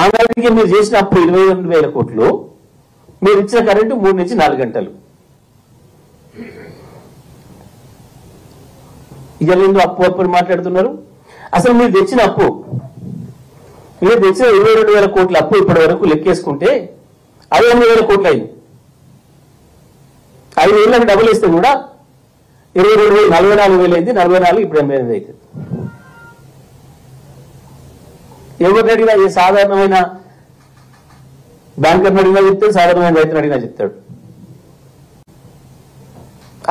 ఆనాటికి మీరు చేసిన అప్పు 22,000 కోట్లు, మీరు ఇచ్చిన కరెంటు 3 నుంచి 4 గంటలు. ఇవాళ ఎందుకు అప్పు అప్పు మాట్లాడుతున్నారు? అసలు మీరు తెచ్చిన అప్పు, మీరు తెచ్చిన 22,000 కోట్ల అప్పు ఇప్పటి వరకు లెక్కేసుకుంటే 58,000 కోట్లు అయింది. 5 ఏళ్ళకి డబ్బులు ఇస్తే కూడా 22,000 44,000 అయింది. 44 ఇప్పుడు 88 అవుతుంది. ఎవరిని అడిగినా ఏ సాధారణమైన బ్యాంకర్ని అడిగినా చెప్తాడు, సాధారణమైన రైతుని అడిగినా చెప్తాడు.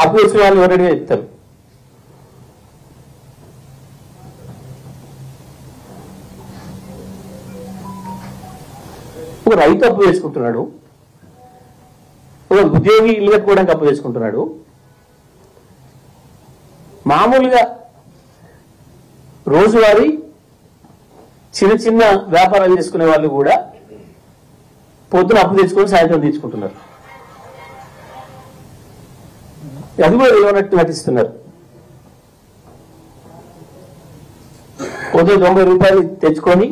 అప్పు వచ్చిన వాళ్ళు ఎవరు అడిగినా చెప్తారు. ఒక రైతు అప్పు చేసుకుంటున్నాడు, ఒక ఉద్యోగి ఇల్లు కట్టుకోవడానికి అప్పు చేసుకుంటున్నాడు. మామూలుగా రోజువారీ చిన్న చిన్న వ్యాపారాలు చేసుకునే వాళ్ళు కూడా పొద్దున అప్పు తెచ్చుకొని సాయంత్రం తెచ్చుకుంటున్నారు. అది కూడా ఇవ్వనట్టు నటిస్తున్నారు. పొద్దున 90 రూపాయలు తెచ్చుకొని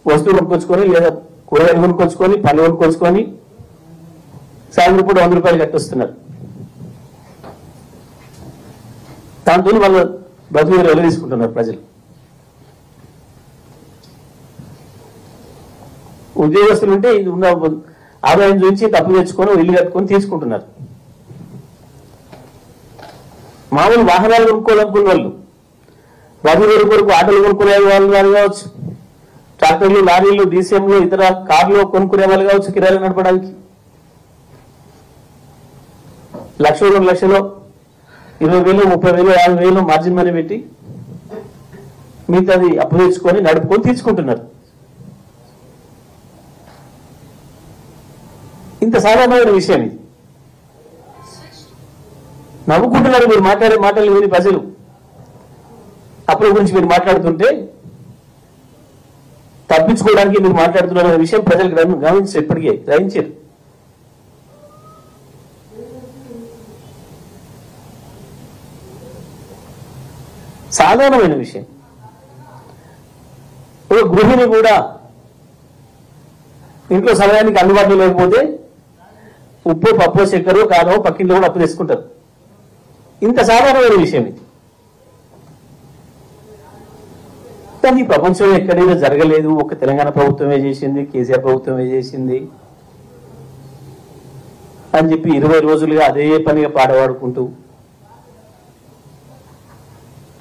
వస్తువులు కొనుక్కొచ్చుకొని, లేదా కూరగాయలు కొనుక్కొచ్చుకొని, పళ్ళు కొనుక్కొచ్చుకొని సాయంత్రం పూట 100 రూపాయలు కట్టొస్తున్నారు. దాంతో వాళ్ళు బతుకు ఎలా తీసుకుంటున్నారు ప్రజలు. ఉద్యోగస్తులు ఉంటే ఇది ఉన్న ఆదాయం చూసి తప్పు తెచ్చుకొని ఇల్లు కట్టుకొని తీసుకుంటున్నారు. మామూలు వాహనాలు కొనుక్కోవాలనుకున్న వాళ్ళు, బతుకు కొరకు ఆటోలు కొనుక్కునే వాళ్ళు కావచ్చు, ట్రాక్టర్లు, లారీలు, డీసీఎంలు, ఇతర కార్లు కొనుక్కునే వాళ్ళు కావచ్చు, కిరాయిలు నడపడానికి 1,00,000 2 లక్షలు 20,000 30,000 50,000 మార్జిన్ మనీ పెట్టి మిగతాది అప్పు తెచ్చుకొని నడుపుకొని తీసుకుంటున్నారు. ఇంత సాధారణమైన విషయం ఇది. నవ్వుకుంటున్నారు మీరు మాట్లాడే మాటలు విని ప్రజలు. అప్పుల గురించి మీరు మాట్లాడుతుంటే తప్పించుకోవడానికి మీరు మాట్లాడుతున్న విషయం ప్రజలు గమనించారు, ఎప్పటికీ గ్రహించారు. సాధారణమైన విషయం. ఒక గృహిణి కూడా ఇంట్లో సమయానికి అందుబాటులో లేకపోతే ఉప్పు, పప్పు, చక్కెర, కారం పక్కింట్లో కూడా అప్పు తీసుకుంటారు. ఇంత సాధారణమైన విషయం ఇది. కానీ ప్రపంచంలో ఎక్కడైనా జరగలేదు. ఒక తెలంగాణ ప్రభుత్వమే చేసింది, కేసీఆర్ ప్రభుత్వమే చేసింది అని చెప్పి 20 రోజులుగా అదే పనిగా పాడవాడుకుంటూ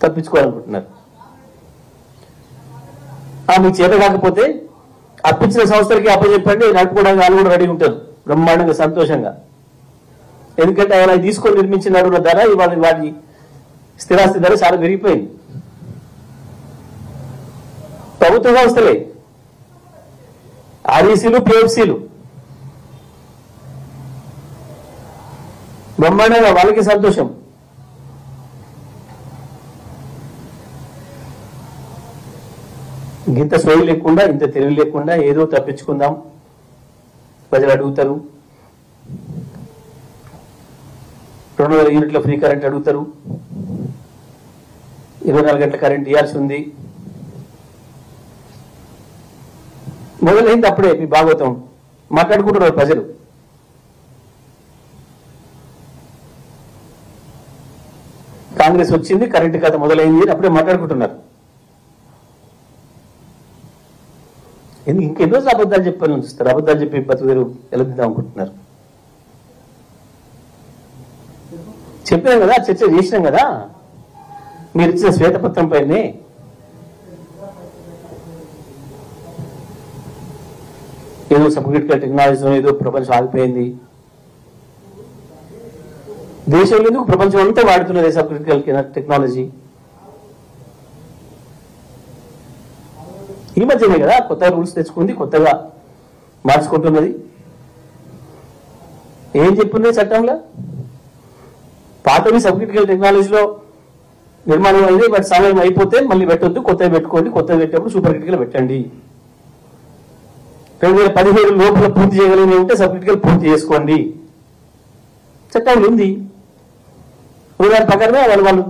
తప్పించుకోవాలనుకుంటున్నారు. మీకు చేత కాకపోతే అప్పించిన సంస్థలకి అప్పచెప్పండి, నడుపుకోవడానికి వాళ్ళు కూడా రెడీ ఉంటారు బ్రహ్మాండంగా, సంతోషంగా. ఎందుకంటే ఆయన తీసుకొని నిర్మించిన ధర ఇవాళ వాటి స్థిరాస్తి ధర చాలా పెరిగిపోయింది. ప్రభుత్వ సంస్థలే, ఆర్ఈసీలు, పిఎఫ్సీలు బ్రహ్మాండంగా, వాళ్ళకి సంతోషం. ఇంత సోయి లేకుండా, ఇంత తెలివి లేకుండా ఏదో తప్పించుకుందాం ప్రజలు అడుగుతారు. 200 యూనిట్ల ఫ్రీ కరెంట్ అడుగుతారు. 24 గంటల కరెంట్ ఇవ్వాల్సి ఉంది. మొదలైంది అప్పుడే మీ భాగవతం. మాట్లాడుకుంటున్నారు ప్రజలు. కాంగ్రెస్ వచ్చింది, కరెంటు కథ మొదలైంది అని అప్పుడే మాట్లాడుకుంటున్నారు. ఇంకెన్ని రోజులు అబద్ధాలు చెప్పాలని చూస్తారు. అబద్ధాలు చెప్పి బతుకుదేరు ఎలదిద్దాం అనుకుంటున్నారు. చెప్పాం కదా, చర్చ చేసినాం కదా, మీరు ఇచ్చిన శ్వేతపత్రం పైనే. ఏదో సబ్క్రిటికల్ టెక్నాలజీలో ఏదో ప్రపంచం ఆగిపోయింది. దేశంలో ఎందుకు ప్రపంచం అంతా వాడుతున్నది సబ్క్రిటికల్ టెక్నాలజీ. ఈ మధ్యనే కదా కొత్త రూల్స్ తెచ్చుకుంది, కొత్తగా మార్చుకుంటున్నది. ఏం చెప్పింది చట్టంలో? పాతవి సబ్క్రిటికల్ టెక్నాలజీలో నిర్మాణం అయింది, బట్ సమయం అయిపోతే మళ్ళీ పెట్టొద్దు, కొత్తవి పెట్టుకోండి, కొత్తవి పెట్టేప్పుడు సూపర్ క్రిటికల్ పెట్టండి. 2017 లోపల పూర్తి చేయగలిగిన ఉంటే సబ్ క్రిటికల్ పూర్తి చేసుకోండి. చట్టంలో ఉంది. దాని ప్రకారమే వాళ్ళు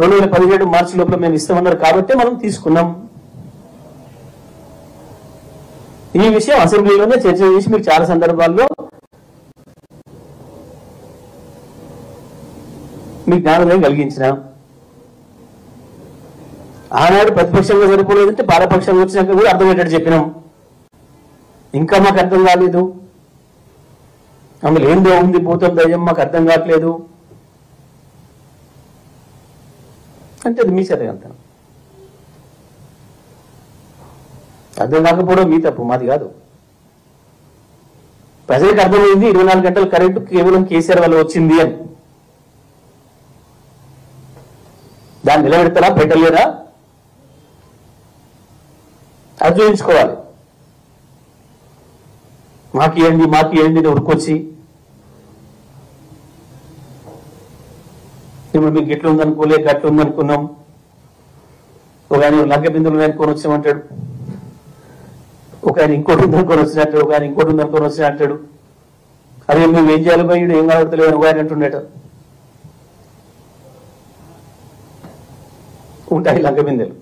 2017 మార్చి లోపల మేము ఇస్తామన్నారు కాబట్టి మనం తీసుకున్నాం. ఈ విషయం అసెంబ్లీలోనే చర్చ చేసి మీకు చాలా సందర్భాల్లో మీకు జ్ఞానోదయం కలిగించిన. ఆనాడు ప్రతిపక్షంగా సరిపోలేదంటే పాలపక్షంగా వచ్చినాక కూడా అర్థమయ్యేటట్టు చెప్పినాం. ఇంకా మాకు అర్థం కాలేదు, అందులో ఏందో ఉంది భూతం దయ్యం మాకు అర్థం కావట్లేదు అంటే అది మీ చేతగంతనం. అర్థం కాకపోవడం మీ తప్పు, మాది కాదు. ప్రజలకు అర్థమైంది 24 గంటల కరెంటు కేవలం కేసీఆర్ వల్ల వచ్చింది అని. దాన్ని నిలబెడతారా పెట్టలేరా అది చూపించుకోవాలి. మాకు ఏంది ఉరుకొచ్చి ఇప్పుడు మీకు గిట్లు ఉందనుకోలే గట్లు ఉందనుకున్నాం. ఒక ఆయన లంక బిందులు అనుకొని వచ్చామంటాడు, ఒక ఆయన ఇంకోటి ఉందనుకొని వచ్చినట్టాడు, ఒక ఆయన ఇంకోటి ఉందనుకొని వచ్చినట్టాడు. అదే మేము ఏం చేయాలి పోయి ఏం కనబడతలేదు ఒక ఆయన అంటుండేట. ఉంటాయి లంక బిందెలు.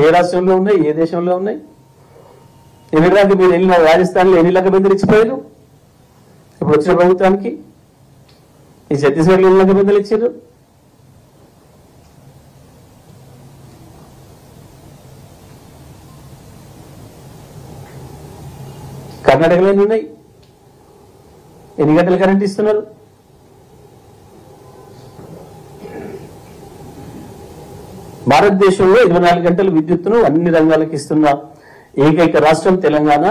ఏ రాష్ట్రంలో ఉన్నాయి, ఏ దేశంలో ఉన్నాయి? ఎన్నికలకు మీరు వెళ్ళిన రాజస్థాన్లో ఎన్ని లంక బిందెలు ఇచ్చిపోయారు ఇప్పుడు వచ్చిన ప్రభుత్వానికి? ఈ ఛత్తీస్గఢ్లో ఎన్ని లంక బిందెలు ఇచ్చారు? కర్ణాటకలో ఎన్ని ఉన్నాయి? ఎన్ని గంటలు కరెంట్ ఇస్తున్నారు? భారతదేశంలో 24 గంటలు విద్యుత్తును అన్ని రంగాలకు ఇస్తున్న ఏకైక రాష్ట్రం తెలంగాణ.